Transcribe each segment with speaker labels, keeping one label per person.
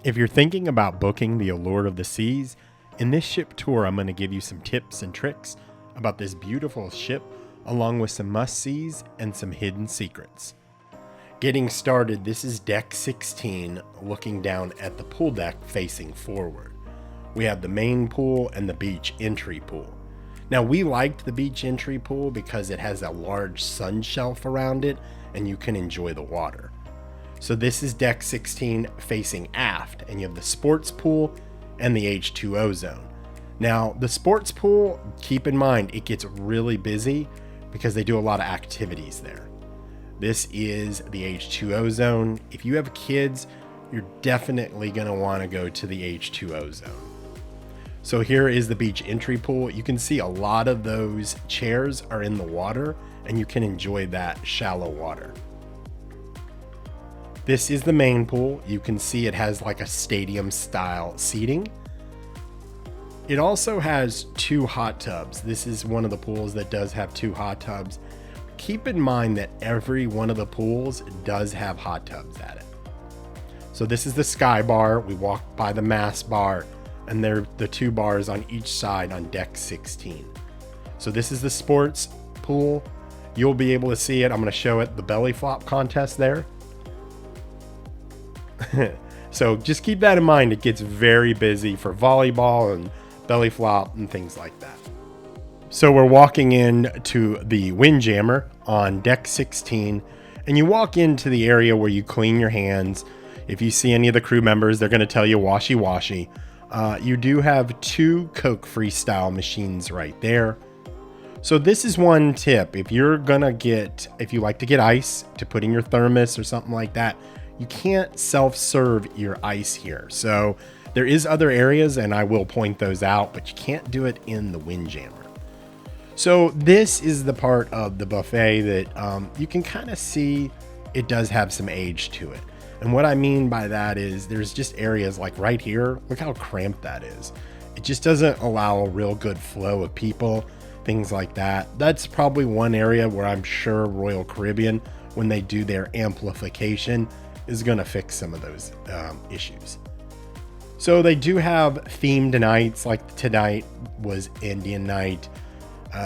Speaker 1: If you're thinking about booking the Allure of the Seas, in this ship tour, I'm going to give you some tips and tricks about this beautiful ship, along with some must-sees and some hidden secrets. Getting started, this is deck 16, looking down at the pool deck facing forward. We have the main pool and the beach entry pool. Now, we liked the beach entry pool because it has a large sun shelf around it and you can enjoy the water. So this is deck 16 facing aft, and you have the sports pool and the H2O zone. Now, the sports pool, keep in mind, it gets really busy because they do a lot of activities there. This is the H2O zone. If you have kids, you're definitely going to want to go to the H2O zone. So here is the beach entry pool. You can see a lot of those chairs are in the water, and you can enjoy that shallow water. This is the main pool. You can see it has like a stadium style seating. It also has 2 hot tubs. This is one of the pools that does have 2 hot tubs. Keep in mind that every one of the pools does have hot tubs at it. So this is the sky bar. We walk by the mass bar, and they're the 2 bars on each side on deck 16. So this is the sports pool. You'll be able to see it. I'm going to show it, the belly flop contest there. So just keep that in mind. It gets very busy for volleyball and belly flop and things like that. So we're walking in to the Windjammer on deck 16, and you walk into the area where you clean your hands. If you see any of the crew members, they're going to tell you washy washy. You do have 2 Coke Freestyle machines right there. So this is one tip. If you like to get ice to put in your thermos or something like that, you can't self-serve your ice here. So there is other areas, and I will point those out, but you can't do it in the Windjammer. So this is the part of the buffet that you can kind of see it does have some age to it. And what I mean by that is there's just areas like right here. Look how cramped that is. It just doesn't allow a real good flow of people, things like that. That's probably one area where I'm sure Royal Caribbean, when they do their amplification, is going to fix some of those issues. So they do have themed nights, like tonight was Indian night.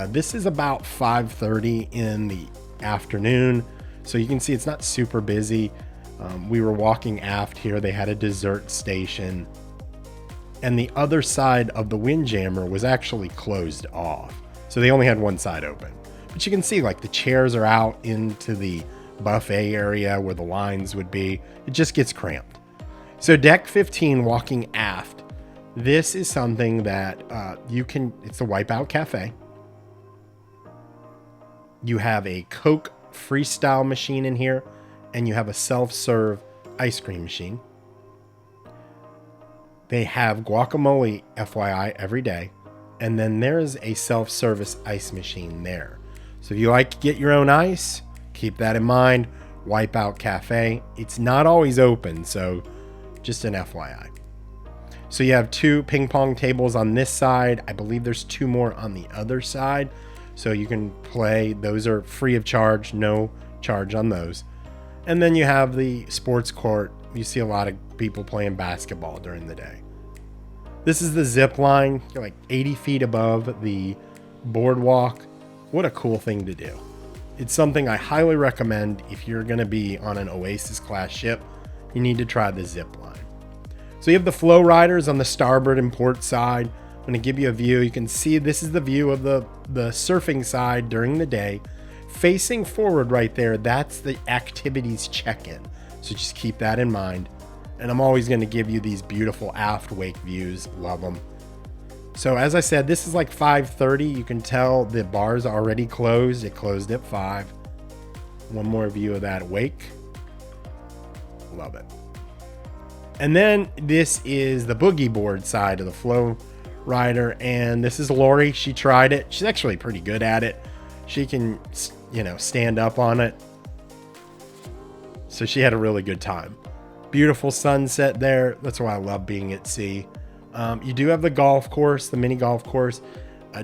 Speaker 1: This is about 5:30 in the afternoon. So you can see it's not super busy. We were walking aft here. They had a dessert station, and the other side of the Windjammer was actually closed off. So they only had one side open, but you can see like the chairs are out into the buffet area where the lines would be. It just gets cramped. So deck 15, walking aft, this is something that it's a Wipeout cafe. You have a Coke Freestyle machine in here, and you have a self-serve ice cream machine. They have guacamole, FYI, every day. And then there's a self-service ice machine there. So if you like to get your own ice, keep that in mind. Wipeout Cafe. It's not always open, so just an FYI. So you have 2 ping pong tables on this side. I believe there's 2 more on the other side. So you can play. Those are free of charge. No charge on those. And then you have the sports court. You see a lot of people playing basketball during the day. This is the zip line. You're like 80 feet above the boardwalk. What a cool thing to do. It's something I highly recommend if you're going to be on an Oasis Class ship. You need to try the zip line. So you have the flow riders on the starboard and port side. I'm going to give you a view. You can see this is the view of the surfing side during the day. Facing forward right there, that's the activities check-in. So just keep that in mind. And I'm always going to give you these beautiful aft wake views. Love them. So as I said, this is like 5:30. You can tell the bar's already closed. It closed at 5. One more view of that wake. Love it. And then this is the boogie board side of the flow rider. And this is Lori. She tried it. She's actually pretty good at it. She can, stand up on it. So she had a really good time. Beautiful sunset there. That's why I love being at sea. You do have the golf course, the mini golf course.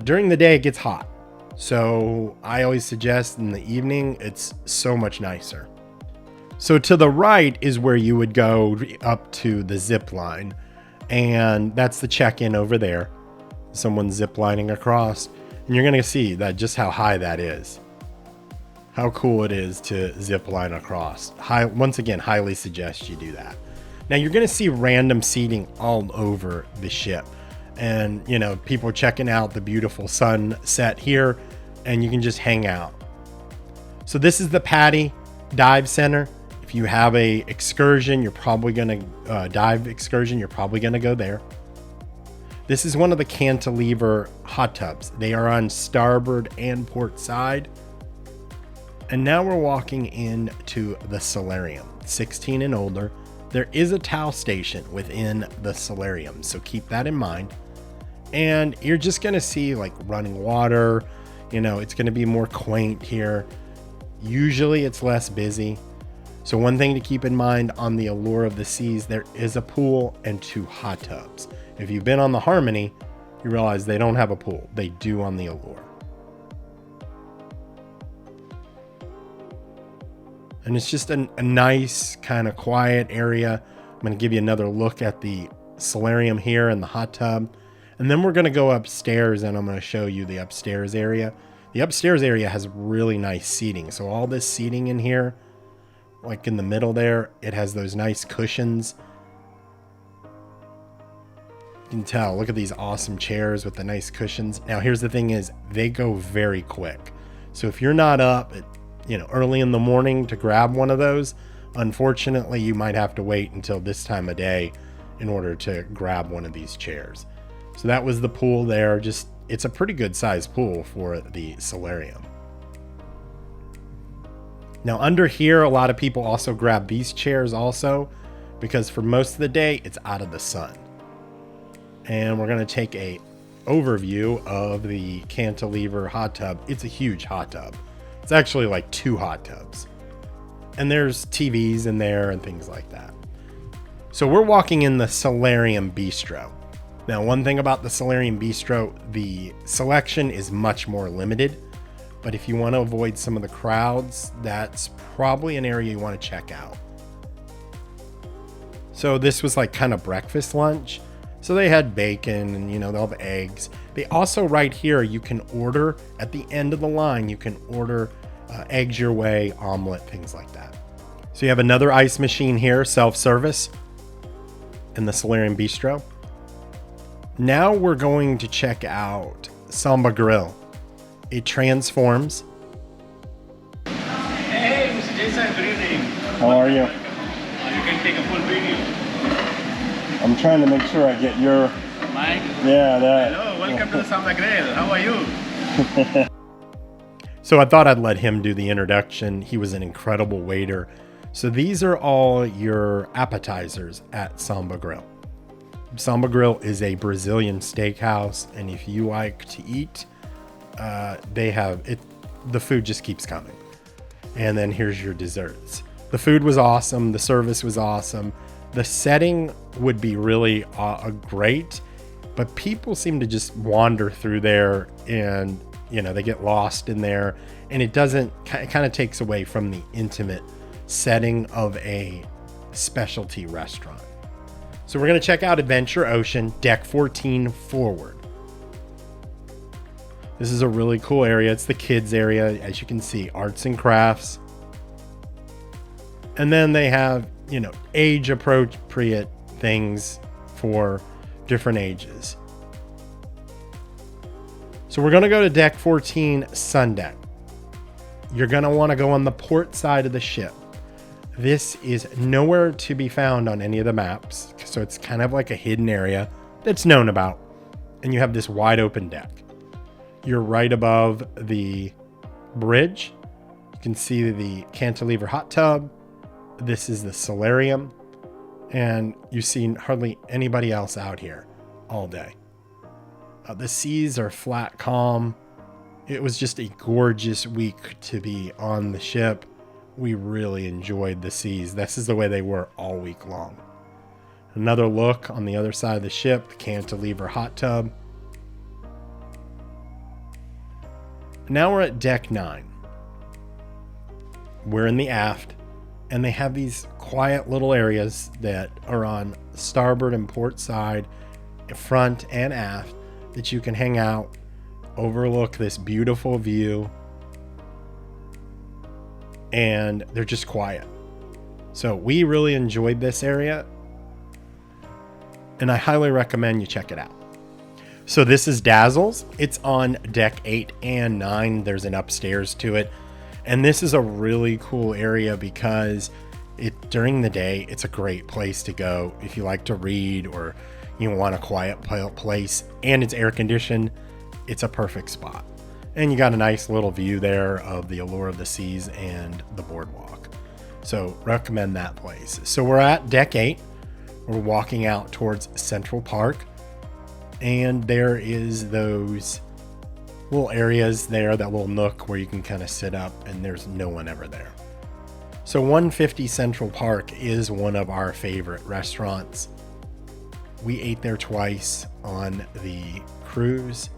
Speaker 1: During the day, it gets hot. So I always suggest in the evening, it's so much nicer. So to the right is where you would go up to the zip line, and that's the check-in over there. Someone zip lining across, and you're gonna see that just how high that is. How cool it is to zip line across. Once again, highly suggest you do that. Now you're gonna see random seating all over the ship, and you know, people checking out the beautiful sunset here, and you can just hang out. So this is the Patty Dive Center. If you have a excursion, you're probably gonna dive excursion, you're probably gonna go there. This is one of the cantilever hot tubs. They are on starboard and port side. And now we're walking into the Solarium, 16 and older. There is a towel station within the Solarium, so keep that in mind. And you're just gonna see like running water, you know, it's gonna be more quaint here. Usually it's less busy. So one thing to keep in mind on the Allure of the Seas, there is a pool and 2 hot tubs. If you've been on the Harmony, you realize they don't have a pool. They do on the Allure. And it's just a nice kind of quiet area. I'm going to give you another look at the Solarium here and the hot tub. And then we're going to go upstairs and I'm going to show you the upstairs area. The upstairs area has really nice seating. So all this seating in here, like in the middle there, it has those nice cushions. You can tell, look at these awesome chairs with the nice cushions. Now here's the thing is, they go very quick. So if you're not up at, you know, early in the morning to grab one of those, unfortunately you might have to wait until this time of day in order to grab one of these chairs. So that was the pool there. Just, it's a pretty good sized pool for the Solarium. Now under here, a lot of people also grab these chairs also, because for most of the day, it's out of the sun. And we're gonna take a overview of the cantilever hot tub. It's a huge hot tub. It's actually like 2 hot tubs. And there's TVs in there and things like that. So we're walking in the Solarium Bistro. Now, one thing about the Solarium Bistro, the selection is much more limited. But if you want to avoid some of the crowds, that's probably an area you want to check out. So this was like kind of breakfast lunch. So they had bacon and, you know, they'll have eggs. They also, right here, you can order at the end of the line, you can order eggs your way, omelet, things like that. So you have another ice machine here, self-service in the Solarium Bistro. Now we're going to check out Samba Grill. It transforms.
Speaker 2: Hey, Mr. Jason, good evening.
Speaker 1: How are you?
Speaker 2: You can take a full video.
Speaker 1: I'm trying to make sure I get your...
Speaker 2: Mike?
Speaker 1: Yeah, that.
Speaker 2: Hello, welcome to the Samba Grill. How are you?
Speaker 1: So I thought I'd let him do the introduction. He was an incredible waiter. So these are all your appetizers at Samba Grill. Samba Grill is a Brazilian steakhouse, and if you like to eat, they have it. The food just keeps coming. And then here's your desserts. The food was awesome. The service was awesome. The setting would be really great, but people seem to just wander through there and, you know, they get lost in there, and it kind of takes away from the intimate setting of a specialty restaurant. So we're going to check out Adventure Ocean, Deck 14 forward. This is a really cool area. It's the kids area. As you can see, arts and crafts. And then they have, you know, age appropriate things for different ages. So we're going to go to Deck 14 Sun Deck. You're going to want to go on the port side of the ship. This is nowhere to be found on any of the maps. So it's kind of like a hidden area that's known about. And you have this wide open deck. You're right above the bridge. You can see the cantilever hot tub. This is the Solarium. And you see hardly anybody else out here all day. The seas are flat, calm. It was just a gorgeous week to be on the ship. We really enjoyed the seas. This is the way they were all week long. Another look on the other side of the ship, the cantilever hot tub. Now we're at Deck 9. We're in the aft, And they have these quiet little areas that are on starboard and port side, front and aft, that you can hang out, overlook this beautiful view, and they're just quiet. So we really enjoyed this area, and I highly recommend you check it out. So this is Dazzles. It's on deck 8 and 9. There's an upstairs to it. And this is a really cool area because during the day, it's a great place to go if you like to read or you want a quiet place, and it's air conditioned. It's a perfect spot. And you got a nice little view there of the Allure of the Seas and the boardwalk. So recommend that place. So we're at deck 8. We're walking out towards Central Park, and there is those little areas there, that little nook where you can kind of sit up, and there's no one ever there. So 150 Central Park is one of our favorite restaurants. We ate there twice on the cruise.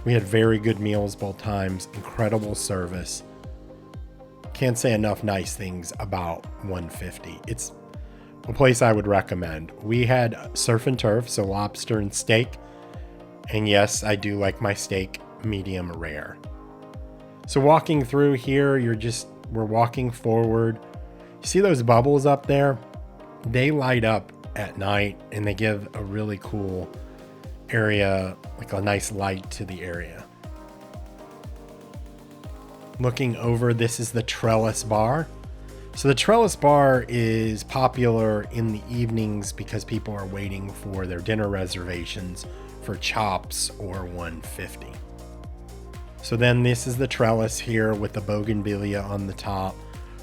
Speaker 1: We had very good meals both times, incredible service. Can't say enough nice things about 150. It's a place I would recommend. We had surf and turf, so lobster and steak. And yes, I do like my steak medium rare. So walking through here, we're walking forward. You see those bubbles up there? They light up at night, and they give a really cool area, like a nice light to the area. Looking over, this is the Trellis Bar. So the Trellis Bar is popular in the evenings because people are waiting for their dinner reservations for Chops or 150. So then this is the trellis here with the bougainvillea on the top.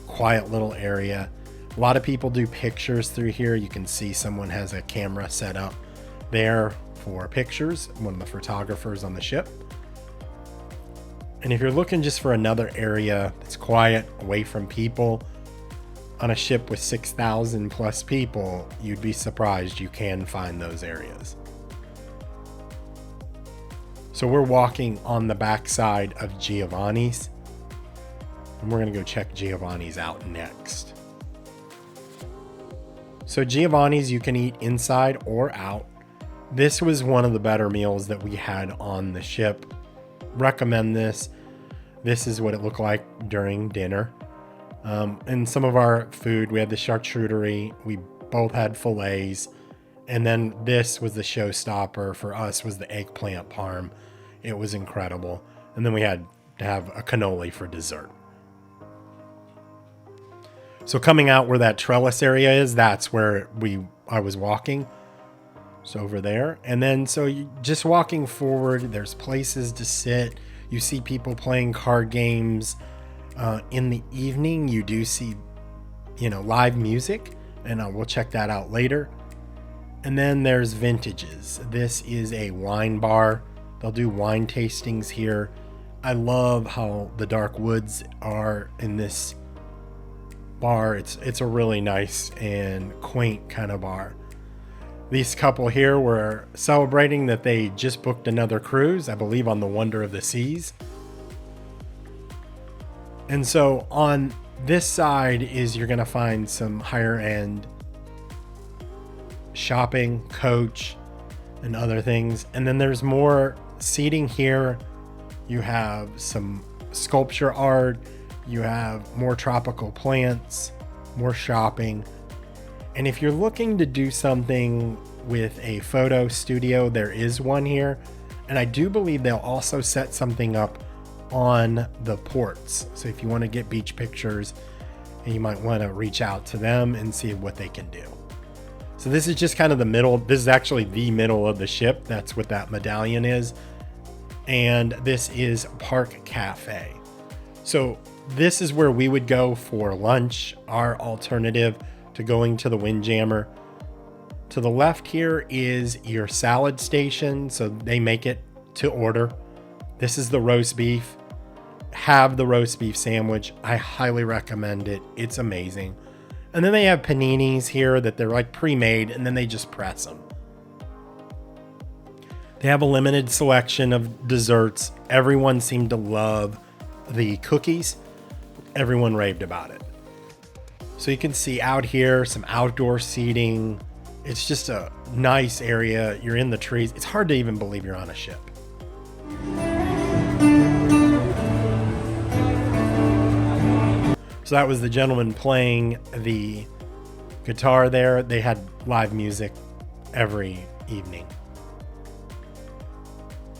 Speaker 1: Quiet little area. A lot of people do pictures through here. You can see someone has a camera set up there for pictures, one of the photographers on the ship. And if you're looking just for another area that's quiet, away from people, on a ship with 6,000 plus people, you'd be surprised you can find those areas. So we're walking on the backside of Giovanni's, and we're going to go check Giovanni's out next. So Giovanni's, you can eat inside or out. This was one of the better meals that we had on the ship. Recommend this. This is what it looked like during dinner. And some of our food, we had the charcuterie. We both had fillets. And then this was the showstopper for us, was the eggplant parm. It was incredible. And then we had to have a cannoli for dessert. So coming out where that trellis area is, that's where I was walking. So over there. And then so you just walking forward, there's places to sit. You see people playing card games. In the evening, you do see, live music, and we'll check that out later. And then there's Vintages. This is a wine bar. They'll do wine tastings here. I love how the dark woods are in this bar. It's a really nice and quaint kind of bar. These couple here were celebrating that they just booked another cruise, I believe on the Wonder of the Seas. And so on this side is you're going to find some higher end shopping, Coach, and other things. And then there's more seating here. You have some sculpture art. You have more tropical plants, more shopping. And if you're looking to do something with a photo studio, there is one here. And I do believe they'll also set something up on the ports. So if you want to get beach pictures, you might want to reach out to them and see what they can do. So this is just kind of the middle. This is actually the middle of the ship. That's what that medallion is. And this is Park Cafe. So this is where we would go for lunch, our alternative to going to the Windjammer. To the left here is your salad station. So they make it to order. This is the roast beef. Have the roast beef sandwich. I highly recommend it. It's amazing. And then they have paninis here that they're like pre-made, and then they just press them. They have a limited selection of desserts. Everyone seemed to love the cookies. Everyone raved about it. So you can see out here some outdoor seating. It's just a nice area. You're in the trees. It's hard to even believe you're on a ship. So that was the gentleman playing the guitar there. They had live music every evening.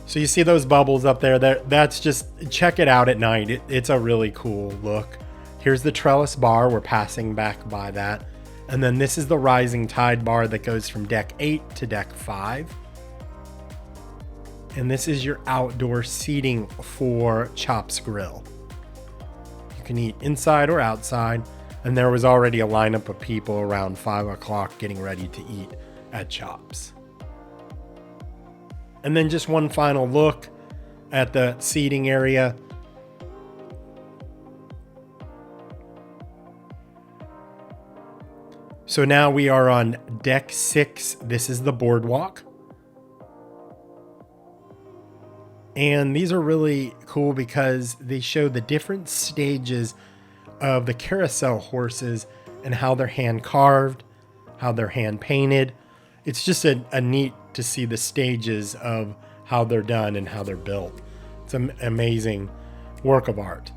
Speaker 1: So you see those bubbles up there. That's just, check it out at night. It's a really cool look. Here's the trellis bar. We're passing back by that. And then this is the rising tide bar that goes from deck 8 to deck 5. And this is your outdoor seating for Chop's Grill. You can eat inside or outside. And there was already a lineup of people around 5 o'clock getting ready to eat at Chop's. And then just one final look at the seating area. So now we are on deck 6. This is the boardwalk. And these are really cool because they show the different stages of the carousel horses and how they're hand carved, how they're hand painted. It's just a neat to see the stages of how they're done and how they're built. It's an amazing work of art.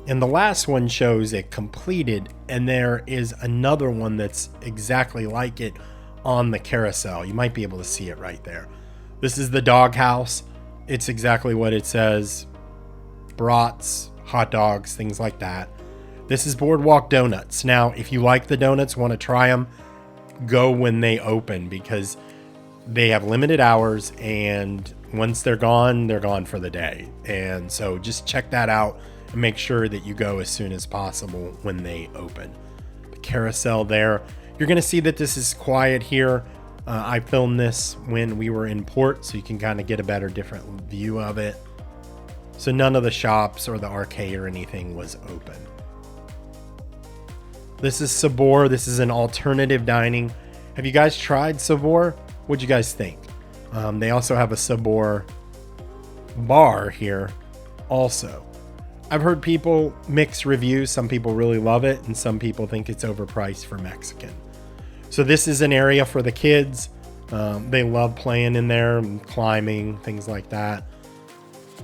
Speaker 1: And the last one shows it completed, and there is another one that's exactly like it on the carousel. You might be able to see it right there. This is the doghouse. It's exactly what it says. Brats, hot dogs, things like that. This is Boardwalk Donuts. Now, if you like the donuts, want to try them, go when they open because they have limited hours, and once they're gone for the day. And so just check that out and make sure that you go as soon as possible when they open. The carousel there. You're going to see that this is quiet here. I filmed this when we were in port, so you can kind of get a better, different view of it. So none of the shops or the arcade or anything was open. This is Sabor. This is an alternative dining. Have you guys tried Sabor? What'd you guys think? They also have a Sabor bar here also. I've heard people mix reviews. Some people really love it, and some people think it's overpriced for Mexican. So this is an area for the kids. They love playing in there and climbing, things like that.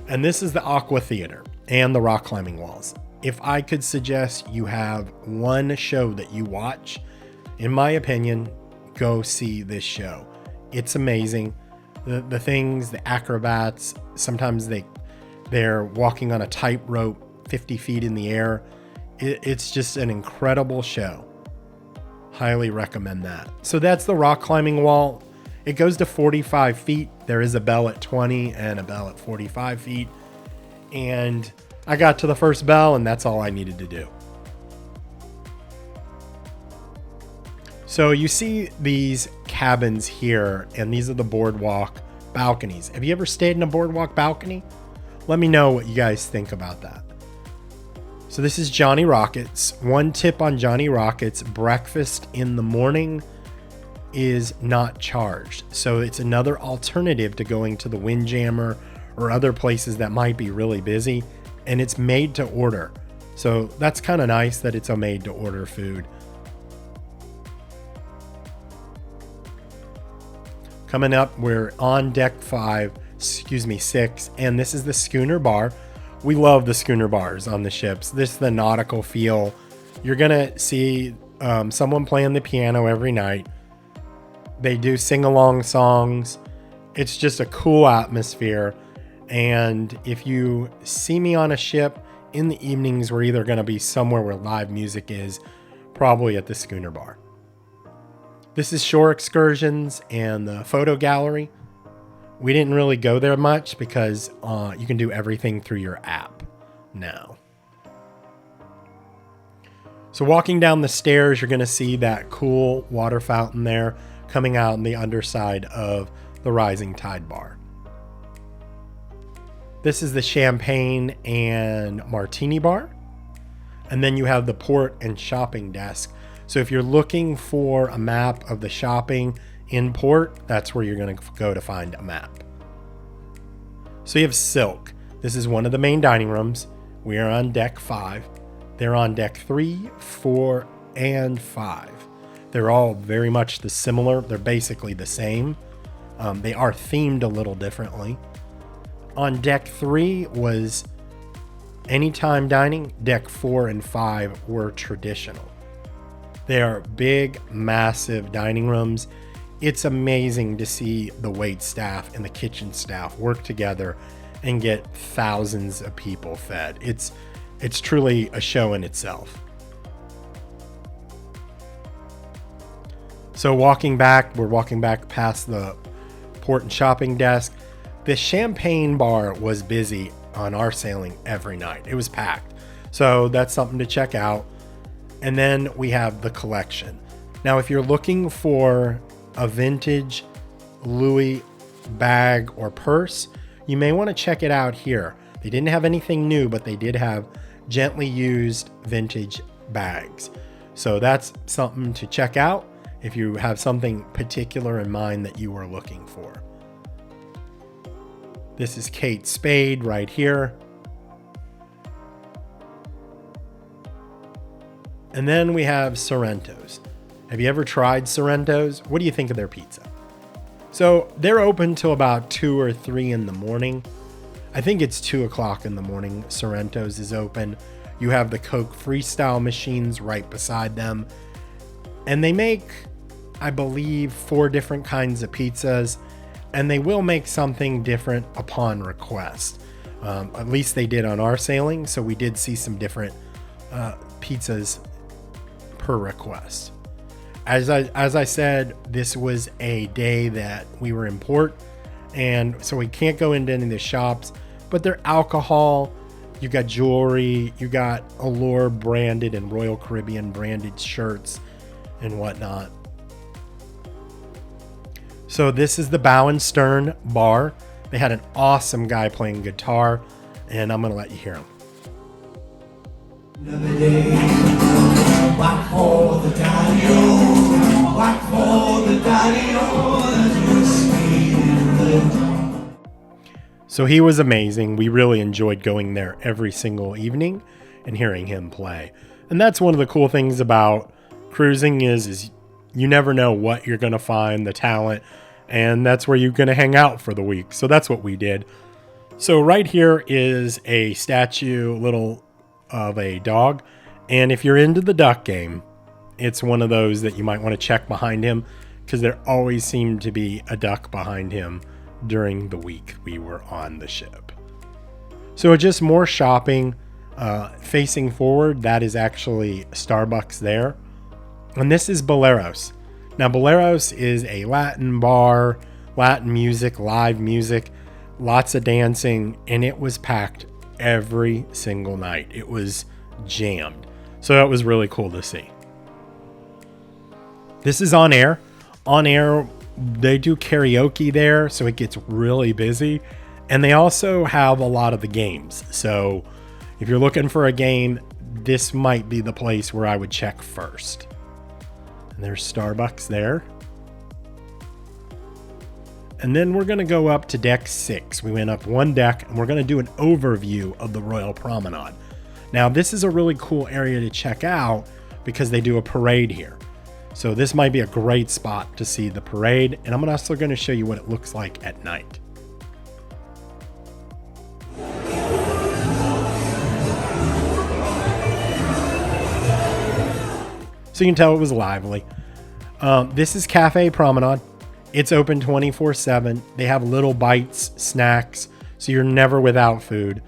Speaker 1: And this is the Aqua Theater and the rock climbing walls. If I could suggest you have one show that you watch, in my opinion, go see this show. It's amazing. The things, the acrobats, sometimes they're walking on a tightrope 50 feet in the air. It's just an incredible show. Highly recommend that. So that's the rock climbing wall. It goes to 45 feet. There is a bell at 20 and a bell at 45 feet. And I got to the first bell, and that's all I needed to do. So you see these cabins here, and these are the boardwalk balconies. Have you ever stayed in a boardwalk balcony? Let me know what you guys think about that. So this is Johnny Rockets. One tip on Johnny Rockets, breakfast in the morning is not charged. So it's another alternative to going to the Windjammer or other places that might be really busy, and it's made to order. So that's kind of nice that it's a made to order food. Coming up, we're on deck 6, and this is the Schooner Bar. We love the Schooner Bars on the ships. This is the nautical feel. You're gonna see someone playing the piano every night. They do sing-along songs. It's just a cool atmosphere. And if you see me on a ship in the evenings, we're either gonna be somewhere where live music is, probably at the Schooner Bar. This is Shore Excursions and the photo gallery. We didn't really go there much because you can do everything through your app now. So walking down the stairs, you're going to see that cool water fountain there coming out on the underside of the Rising Tide Bar. This is the Champagne and Martini Bar. And then you have the port and shopping desk. So if you're looking for a map of the shopping in port, that's where you're going to go to find a map. So you have Silk. This is one of the main dining rooms. We are on deck 5. They're on deck 3, 4, and 5. They're all very much similar. They're basically the same. They are themed a little differently. On deck 3 was anytime dining. Deck 4 and 5 were traditional. They are big, massive dining rooms. It's amazing to see the wait staff and the kitchen staff work together and get thousands of people fed. It's truly a show in itself. So we're walking back past the port and shopping desk. The champagne bar was busy on our sailing every night. It was packed. So that's something to check out. And then we have the collection. Now, if you're looking for a vintage Louis bag or purse, you may want to check it out here. They didn't have anything new, but they did have gently used vintage bags. So that's something to check out if you have something particular in mind that you are looking for. This is Kate Spade right here. And then we have Sorrento's. Have you ever tried Sorrento's? What do you think of their pizza? So they're open till about 2 or 3 in the morning. I think it's 2 o'clock in the morning. Sorrento's is open. You have the Coke Freestyle machines right beside them. And they make, I believe, 4 different kinds of pizzas. And they will make something different upon request. At least they did on our sailing. So we did see some different pizzas per request. As I said, this was a day that we were in port, and so we can't go into any of the shops, but they're alcohol, you got jewelry, you got Allure branded and Royal Caribbean branded shirts and whatnot. So this is the Bow and Stern bar. They had an awesome guy playing guitar, and I'm going to let you hear him.
Speaker 3: Another day, whack for the daddy-o, whack for the daddy-o, there's whiskey in the...
Speaker 1: So he was amazing. We really enjoyed going there every single evening and hearing him play. And that's one of the cool things about cruising is you never know what you're going to find, the talent, and that's where you're going to hang out for the week. So that's what we did. So right here is a statue, little of a dog, and if you're into the duck game, it's one of those that you might want to check behind him, because there always seemed to be a duck behind him during the week we were on the ship. So just more shopping. Facing forward, that is actually Starbucks there, and this is Boleros. Now Boleros is a Latin bar, Latin music, live music, lots of dancing, and it was packed every single night. It was jammed. So that was really cool to see. This is On Air. On Air, they do karaoke there, so it gets really busy. And they also have a lot of the games. So if you're looking for a game, this might be the place where I would check first. And there's Starbucks there. And then we're going to go up to deck 6. We went up one deck, and we're going to do an overview of the Royal Promenade. Now, this is a really cool area to check out because they do a parade here. So this might be a great spot to see the parade. And I'm also going to show you what it looks like at night. So you can tell it was lively. This is Café Promenade. It's open 24/7. They have little bites, snacks, so you're never without food.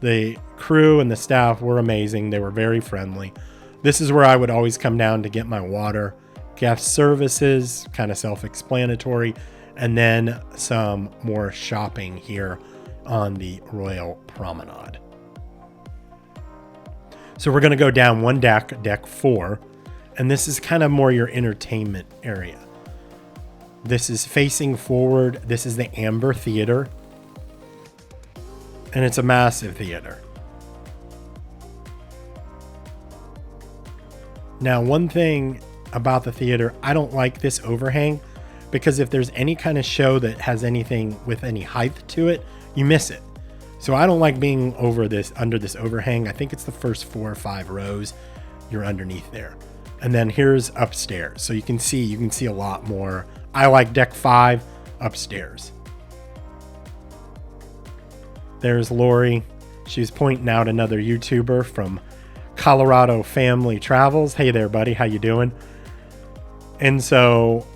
Speaker 1: The crew and the staff were amazing. They were very friendly. This is where I would always come down to get my water. Guest services, kind of self-explanatory, and then some more shopping here on the Royal Promenade. So we're going to go down one deck, deck 4, and this is kind of more your entertainment area. This is facing forward. This is the Amber Theater. And it's a massive theater. Now, one thing about the theater, I don't like this overhang, because if there's any kind of show that has anything with any height to it, you miss it. So I don't like being under this overhang. I think it's the first 4 or 5 rows you're underneath there. And then here's upstairs. So you can see a lot more. I like deck 5 upstairs. There's Lori. She was pointing out another YouTuber from Colorado Family Travels. Hey there, buddy. How you doing? And so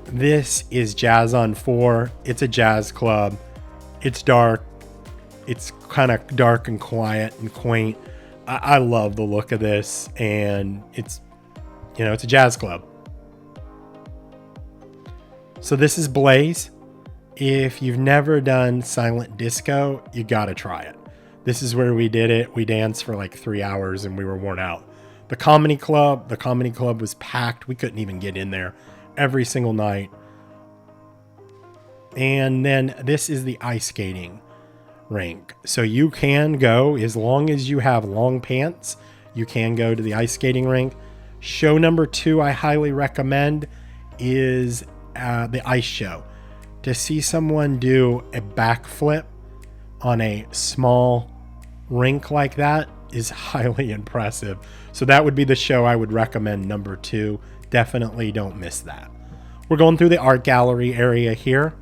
Speaker 1: this is Jazz on 4. It's a jazz club. It's dark. It's kind of dark and quiet and quaint. I love the look of this, and it's a jazz club. So this is Blaze. If you've never done silent disco, you gotta try it. This is where we did it. We danced for like 3 hours and we were worn out. The comedy club was packed. We couldn't even get in there every single night. And then this is the ice skating rink. So you can go, as long as you have long pants, you can go to the ice skating rink. Show number 2 I highly recommend is the ice show. To see someone do a backflip on a small rink like that is highly impressive. So that would be the show I would recommend, number 2. Definitely don't miss that. We're going through the art gallery area here,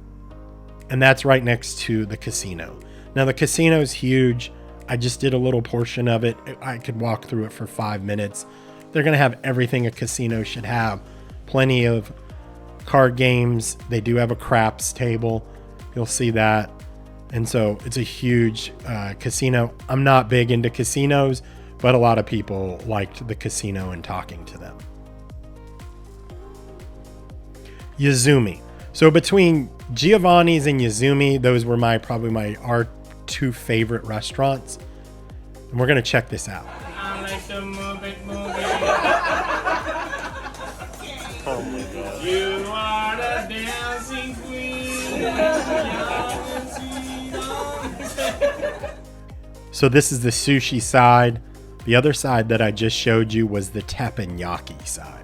Speaker 1: and that's right next to the casino. Now the casino is huge. I just did a little portion of it. I could walk through it for 5 minutes. They're going to have everything a casino should have. Plenty of card games. They do have a craps table. You'll see that. And so it's a huge casino. I'm not big into casinos, but a lot of people liked the casino and talking to them. Izumi. So between Giovanni's and Izumi, those were probably our 2 favorite restaurants. And we're going to check this out.
Speaker 2: I like to move it.
Speaker 1: Oh my God.
Speaker 2: You are the dancing queen.
Speaker 1: So this is the sushi side. The other side that I just showed you was the teppanyaki side.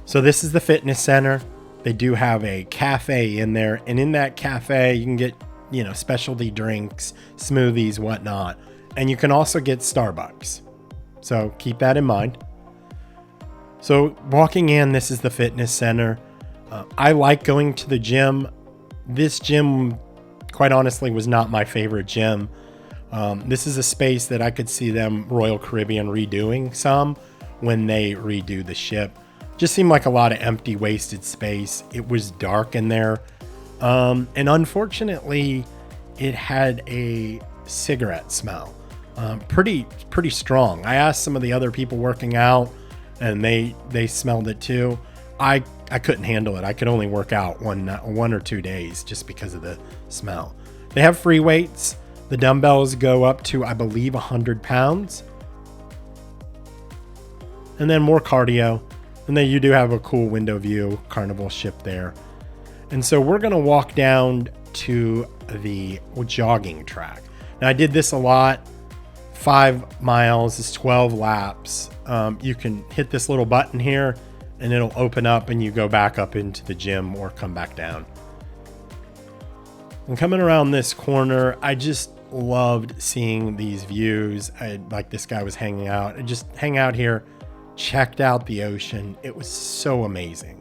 Speaker 1: So this is the fitness center. They do have a cafe in there. And in that cafe, you can get, specialty drinks, smoothies, whatnot. And you can also get Starbucks. So keep that in mind. So walking in, this is the fitness center. I like going to the gym. This gym, quite honestly, was not my favorite gym. This is a space that I could see them, Royal Caribbean, redoing some when they redo the ship. Just seemed like a lot of empty, wasted space. It was dark in there. And unfortunately, it had a cigarette smell. Pretty strong. I asked some of the other people working out, and they smelled it too. I couldn't handle it. I could only work out one or 2 days just because of the smell. They have free weights. The dumbbells go up to, I believe, 100 pounds. And then more cardio. And then you do have a cool window view carnival ship there. And so we're going to walk down to the jogging track. Now I did this a lot. 5 miles is 12 laps. You can hit this little button here and it'll open up and you go back up into the gym or come back down. And coming around this corner, I just loved seeing these views. Like this guy was hanging out. I just hang out here, checked out the ocean. It was so amazing.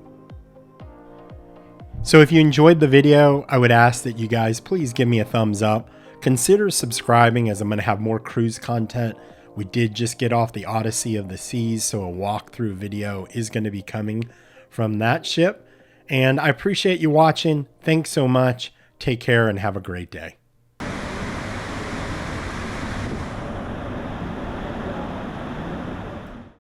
Speaker 1: So if you enjoyed the video, I would ask that you guys please give me a thumbs up. Consider subscribing, as I'm going to have more cruise content. We did just get off the Odyssey of the Seas, so a walkthrough video is going to be coming from that ship. And I appreciate you watching. Thanks so much. Take care and have a great day.